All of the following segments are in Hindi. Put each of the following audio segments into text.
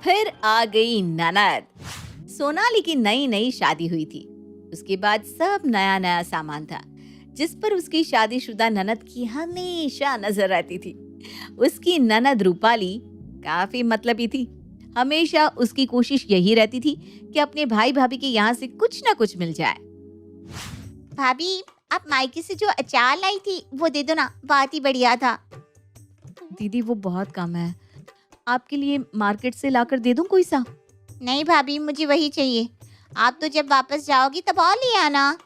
फिर आ गई ननद। सोनाली की नई नई शादी हुई थी। उसके बाद सब नया नया सामान था, जिस पर उसकी शादीशुदा ननद की हमेशा नजर रहती थी। उसकी ननद रूपाली काफी मतलबी थी। हमेशा उसकी कोशिश यही रहती थी कि अपने भाई भाभी के यहाँ से कुछ ना कुछ मिल जाए। भाभी, आप मायके से जो अचार लाई थी वो दे दो ना, बहुत ही बढ़िया था। दीदी वो बहुत कम है, आपके लिए मार्केट से लाकर दे दूं कोई सा? नहीं भाभी, मुझे वही चाहिए। आप तो जब वापस जाओगी तब और ले आना।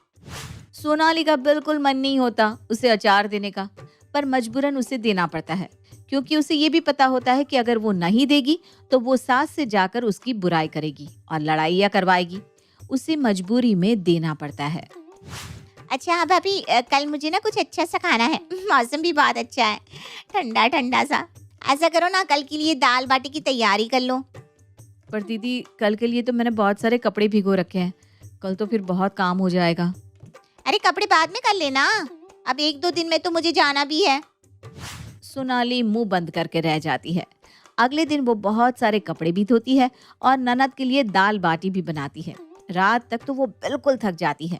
सोनाली का बिल्कुल मन नहीं होता उसे अचार देने का, पर मजबूरन उसे देना पड़ता है, क्योंकि उसे ये भी पता होता है कि अगर वो नहीं देगी तो वो सास से जाकर उसकी बुराई करेगी और लड़ाइयाँ करवाएगी। उसे मजबूरी में देना पड़ता है। अच्छा हाँ भाभी, कल मुझे ना कुछ अच्छा सा खाना है। मौसम भी बहुत अच्छा है, ठंडा ठंडा सा। ऐसा करो ना, कल के लिए दाल बाटी की तैयारी कर लो। पर दीदी कल के लिए तो मैंने बहुत सारे कपड़े भिगो रखे हैं, कल तो फिर बहुत काम हो जाएगा। अरे कपड़े बाद में कर लेना, अब 1-2 दिन में तो मुझे जाना भी है। सोनाली मुंह बंद करके रह जाती है। अगले दिन वो बहुत सारे कपड़े भी धोती है और ननद के लिए दाल बाटी भी बनाती है। रात तक तो वो बिल्कुल थक जाती है।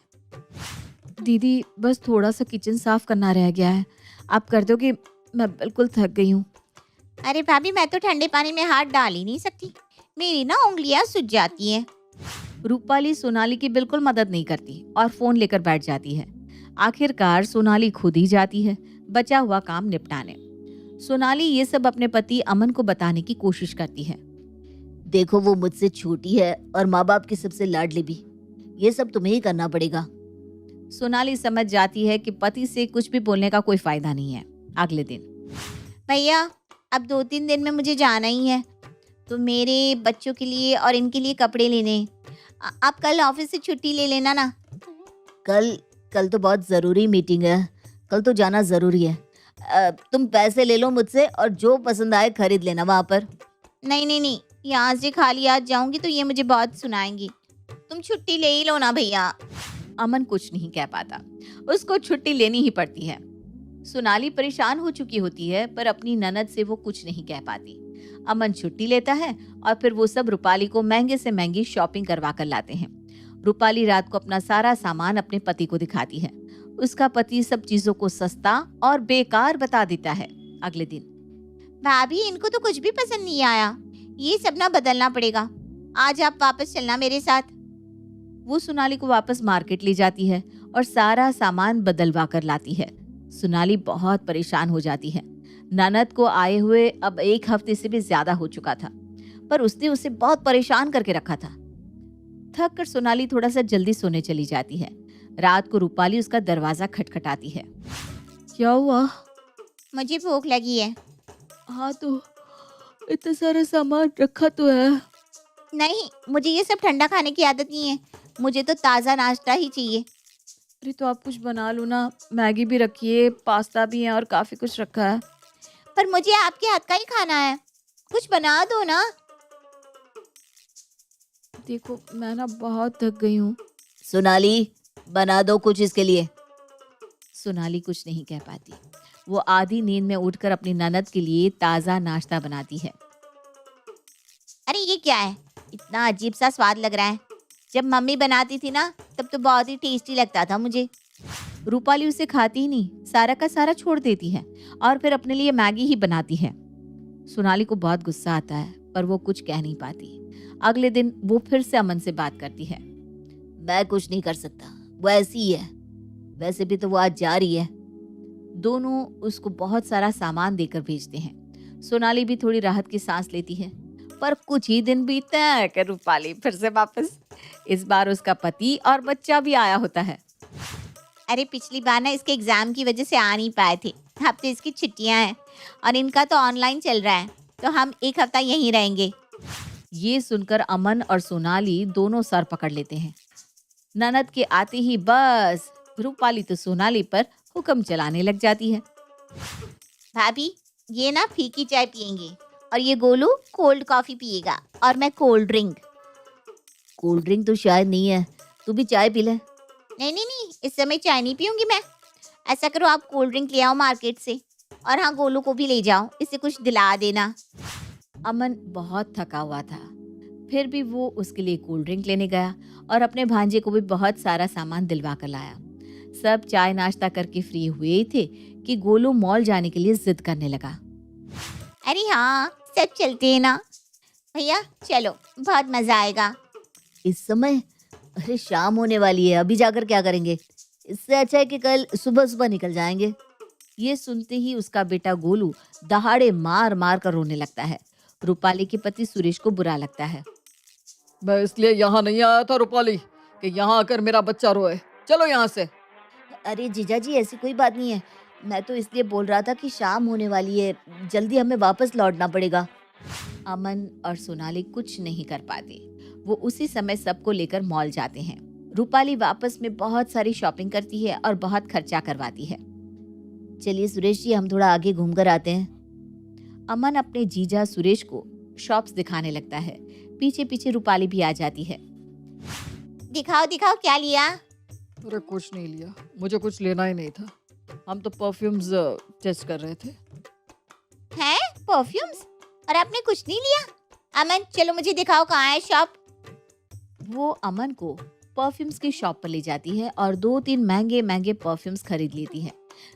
दीदी बस थोड़ा सा किचन साफ करना रह गया है, आप कर दोगे? मैं बिल्कुल थक गई हूँ। अरे भाभी, मैं तो ठंडे पानी में हाथ डाल ही नहीं सकती, मेरी ना उंगलियां सूज जाती हैं। रूपाली सोनाली की बिल्कुल मदद नहीं करती और फोन लेकर बैठ जाती है। आखिरकार सोनाली खुद ही जाती है बचा हुआ काम निपटाने। सोनाली ये सब अपने पति अमन को बताने की कोशिश करती है। देखो, वो मुझसे छोटी है और माँ बाप की सबसे लाडली भी। ये सब तुम्हें ही करना पड़ेगा। सोनाली समझ जाती है कि पति से कुछ भी बोलने का कोई फायदा नहीं है। अगले दिन भैया, अब 2-3 दिन में मुझे जाना ही है, तो मेरे बच्चों के लिए और इनके लिए कपड़े लेने हैं। आप कल ऑफिस से छुट्टी ले लेना ना। कल कल तो बहुत ज़रूरी मीटिंग है, कल तो जाना ज़रूरी है। तुम पैसे ले लो मुझसे और जो पसंद आए खरीद लेना वहाँ पर। नहीं नहीं नहीं, यहाँ से खाली हाथ जाऊंगी तो ये मुझे बहुत सुनाएंगी। तुम छुट्टी ले ही लो ना भैया। अमन कुछ नहीं कह पाता, उसको छुट्टी लेनी ही पड़ती है। सोनाली परेशान हो चुकी होती है, पर अपनी ननद से वो कुछ नहीं कह पाती। अमन छुट्टी लेता है और फिर वो सब रूपाली को महंगे से महंगी शॉपिंग करवा कर लाते हैं। रूपाली रात को अपना सारा सामान अपने पति को दिखाती है। उसका पति सब चीजों को सस्ता और बेकार बता देता है। अगले दिन भाभी, इनको तो कुछ भी पसंद नहीं आया, ये सब ना बदलना पड़ेगा। आज आप वापस चलना मेरे साथ। वो सोनाली को वापस मार्केट ले जाती है और सारा सामान बदलवा कर लाती है। सोनाली बहुत परेशान हो जाती है। ननद को आए हुए अब 1 हफ्ते से भी ज्यादा हो चुका था, पर उसने उसे बहुत परेशान करके रखा था। थक कर सोनाली थोड़ा सा जल्दी सोने चली जाती है। रात को रूपाली उसका दरवाजा खटखटाती है। क्या हुआ? मुझे भूख लगी है। हाँ तो इतना सारा सामान रखा तो है। नहीं, मुझे ये सब ठंडा खाने की आदत नहीं है, मुझे तो ताज़ा नाश्ता ही चाहिए। अरे तो आप कुछ बना लो ना, मैगी भी रखी है, पास्ता भी है और काफी कुछ रखा है। पर मुझे आपके हाथ का ही खाना है, कुछ बना दो ना। देखो मैं ना बहुत थक गई हूँ। सोनाली, बना दो कुछ इसके लिए। सोनाली कुछ नहीं कह पाती। वो आधी नींद में उठकर अपनी ननद के लिए ताज़ा नाश्ता बनाती है। अरे ये क्या है, इतना अजीब सा स्वाद लग रहा है। जब मम्मी बनाती थी ना तब तो बहुत ही टेस्टी लगता था मुझे। रूपाली उसे खाती ही नहीं, सारा का सारा छोड़ देती है और फिर अपने लिए मैगी ही बनाती है। सोनाली को बहुत गुस्सा आता है, पर वो कुछ कह नहीं पाती। अगले दिन वो फिर से अमन से बात करती है। मैं कुछ नहीं कर सकता, वो ऐसी ही है। वैसे भी तो वो आज जा रही है। दोनों उसको बहुत सारा सामान देकर भेजते हैं। सोनाली भी थोड़ी राहत की सांस लेती है, पर कुछ ही दिन बीतते हैं कि रूपाली फिर से वापस। इस बार उसका पति और बच्चा भी आया होता है। अरे पिछली बार ना इसके एग्जाम की वजह से आ नहीं पाए थे, अब तो इसकी छुट्टियां हैं और इनका तो ऑनलाइन चल रहा है, तो हम 1 हफ्ता यहीं रहेंगे। ये सुनकर अमन और सोनाली दोनों सर पकड़ लेते हैं। ननद के आते ही बस रूपाली तो सोनाली पर हुक्म चलाने लग जाती है। भाभी, ये ना फीकी चाय पियेंगे और ये गोलू कोल्ड कॉफी पिएगा और मैं कोल्ड ड्रिंक। कोल्ड ड्रिंक तो शायद नहीं है, तू भी चाय पी ले। नहीं नहीं नहीं, इस समय चाय नहीं पीऊंगी मैं। ऐसा करो, आप कोल्ड ड्रिंक ले आओ मार्केट से, और हाँ गोलू को भी ले जाओ, इसे कुछ दिला देना। अमन बहुत थका हुआ था, फिर भी वो उसके लिए कोल्ड ड्रिंक लेने गया और अपने भांजे को भी बहुत सारा सामान दिलवा कर लाया। सब चाय नाश्ता करके फ्री हुए ही थे कि गोलू मॉल जाने के लिए जिद करने लगा। अरे हाँ, सब चलते हैं ना भैया, चलो बहुत मजा आएगा। इस समय? अरे शाम होने वाली है, अभी जाकर क्या करेंगे? इससे अच्छा है कि कल सुबह सुबह निकल जाएंगे। ये सुनते ही उसका बेटा गोलू दहाड़े मार मार कर रोने लगता है। रूपाली के पति सुरेश को बुरा लगता है। मैं इसलिए यहाँ नहीं आया था रूपाली कि यहाँ आकर मेरा बच्चा रोए। चलो यहाँ से। अरे जीजा जी, ऐसी कोई बात नहीं है। मैं तो इसलिए बोल रहा था कि शाम होने वाली है, जल्दी हमें वापस लौटना पड़ेगा। अमन और सोनाली कुछ नहीं कर पाते। वो उसी समय सबको लेकर मॉल जाते हैं। रूपाली वापस में बहुत सारी शॉपिंग करती है और बहुत खर्चा करवाती है। चलिए सुरेश जी, हम थोड़ा आगे घूमकर आते हैं। अमन अपने जीजा सुरेश को शॉप्स दिखाने लगता है। पीछे पीछे रूपाली भी आ जाती है। दिखाओ दिखाओ, क्या लिया? अरे कुछ नहीं लिया, मुझे कुछ लेना ही नहीं था। हम तो परफ्यूम्स टेस्ट कर रहे थे। हैं परफ्यूम्स? और आपने कुछ नहीं लिया? अमन चलो मुझे दिखाओ कहाँ है शॉप। वो अमन को परफ्यूम्स की शॉप पर ले जाती है और 2-3 महंगे महंगे परफ्यूम्स खरीद लेती है।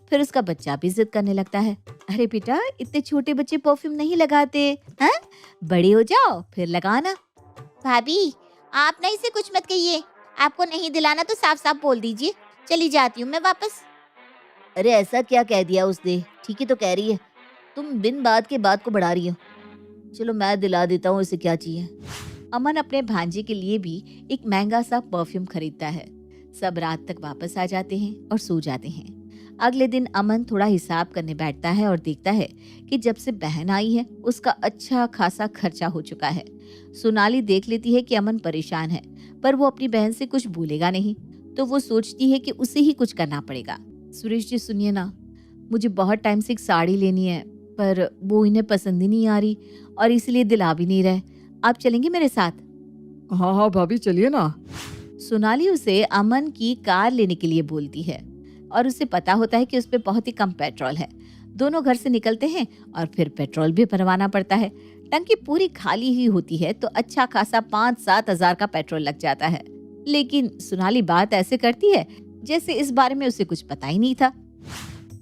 फिर उसका बच्चा भी जिद करने लगता है। अरे बेटा, इतने छोटे बच्चे परफ्यूम नहीं लगाते हैं, बड़े हो जाओ फिर लगाना। भाभी आप ना इसे कुछ मत कहिए, आपको नहीं दिलाना तो साफ साफ बोल दीजिए। चली जाती हूँ मैं वापस। अरे ऐसा क्या कह दिया उसने? ठीक ही तो कह रही है, तुम बिन बात के बात को बढ़ा रही हो। चलो मैं दिला देता हूँ इसे क्या चाहिए। अमन अपने भांजे के लिए भी एक महंगा सा परफ्यूम खरीदता है। सब रात तक वापस आ जाते हैं और सो जाते हैं। अगले दिन अमन थोड़ा हिसाब करने बैठता है और देखता है कि जब से बहन आई है उसका अच्छा खासा खर्चा हो चुका है। सोनाली देख लेती है कि अमन परेशान है, पर वो अपनी बहन से कुछ बोलेगा नहीं, तो वो सोचती है कि उसे ही कुछ करना पड़ेगा। सुरेश जी सुनिए ना, मुझे बहुत टाइम से एक साड़ी लेनी है, पर वो इन्हें पसंद ही नहीं आ रही और इसलिए दिला भी नहीं रहे। आप चलेंगे मेरे साथ? हाँ हाँ भाभी, चलिए ना। सोनाली उसे अमन की कार लेने के लिए बोलती है और उसे पता होता है कि उस पे बहुत ही कम पेट्रोल है। दोनों घर से निकलते हैं और फिर पेट्रोल भी भरवाना पड़ता है। टंकी पूरी खाली ही होती है तो अच्छा खासा 5-7 हजार का पेट्रोल लग जाता है। लेकिन सोनाली बात ऐसे करती है जैसे इस बारे में उसे कुछ पता ही नहीं था।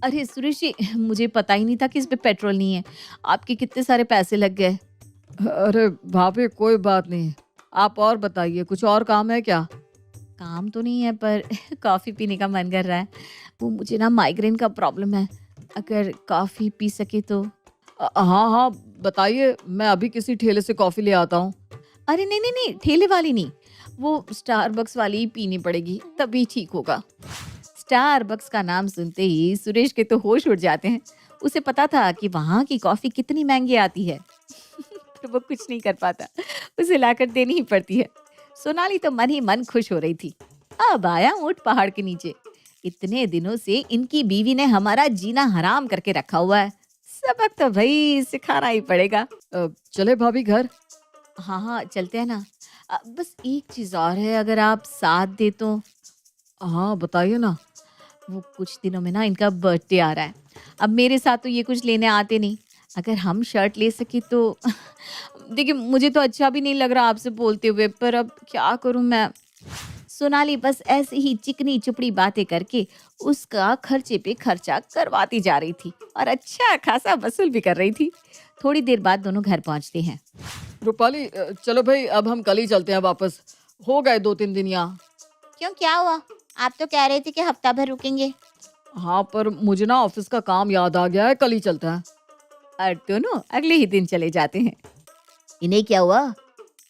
अरे सुरेश जी, मुझे पता ही नहीं था कि इस पे पेट्रोल नहीं है, आपके कितने सारे पैसे लग गए। अरे भाभी कोई बात नहीं, आप और बताइए, कुछ और काम है क्या? काम तो नहीं है, पर कॉफी पीने का मन कर रहा है। वो मुझे ना माइग्रेन का प्रॉब्लम है, अगर कॉफी पी सके तो। हाँ हाँ बताइए, मैं अभी किसी ठेले से कॉफी ले आता हूँ। अरे नहीं नहीं नहीं, ठेले वाली नहीं, वो स्टारबक्स वाली ही पीनी पड़ेगी, तभी ठीक होगा। स्टारबक्स का नाम सुनते ही सुरेश के तो होश उड़ जाते हैं। उसे पता था कि वहाँ की कॉफी कितनी महंगी आती है पर वो कुछ नहीं कर पाता, उसे लाकर देनी ही पड़ती है। सोनाली तो मन ही मन खुश हो रही थी। अब आया ऊंट पहाड़ के नीचे। इतने दिनों से इनकी बीवी ने हमारा जीना हराम करके रखा हुआ है, सबक तो भाई सिखाना ही पड़ेगा। चले भाभी घर? हाँ हाँ चलते हैं ना। बस एक चीज और है, अगर आप साथ दे तो। हाँ बताइए ना। वो कुछ दिनों में ना इनका बर्थडे आ रहा है। अब मेरे साथ तो ये कुछ लेने आते नहीं, अगर हम शर्ट ले सके तो। देखिए मुझे तो अच्छा भी नहीं लग रहा आपसे बोलते हुए, पर अब क्या करूं मैं। सोनाली बस ऐसे ही चिकनी चुपड़ी बातें करके उसका खर्चे पे खर्चा करवाती जा रही थी और अच्छा खासा वसूल भी कर रही थी। थोड़ी देर बाद दोनों घर पहुंचते हैं। रूपाली चलो भाई, अब हम कल ही चलते हैं वापस, हो गए 2-3 दिन यहाँ। क्यों, क्या हुआ? आप तो कह रहे थे कि हफ्ता भर रुकेंगे। हाँ पर मुझे ना ऑफिस का काम याद आ गया है, कल ही चलते हैं। और दोनों अगले ही दिन चले जाते हैं। इन्हें क्या हुआ,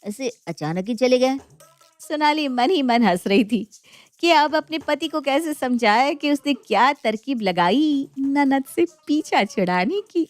ऐसे अचानक ही चले गए? सोनाली मन ही मन हंस रही थी कि अब अपने पति को कैसे समझाए कि उसने क्या तरकीब लगाई ननद से पीछा छुड़ाने की।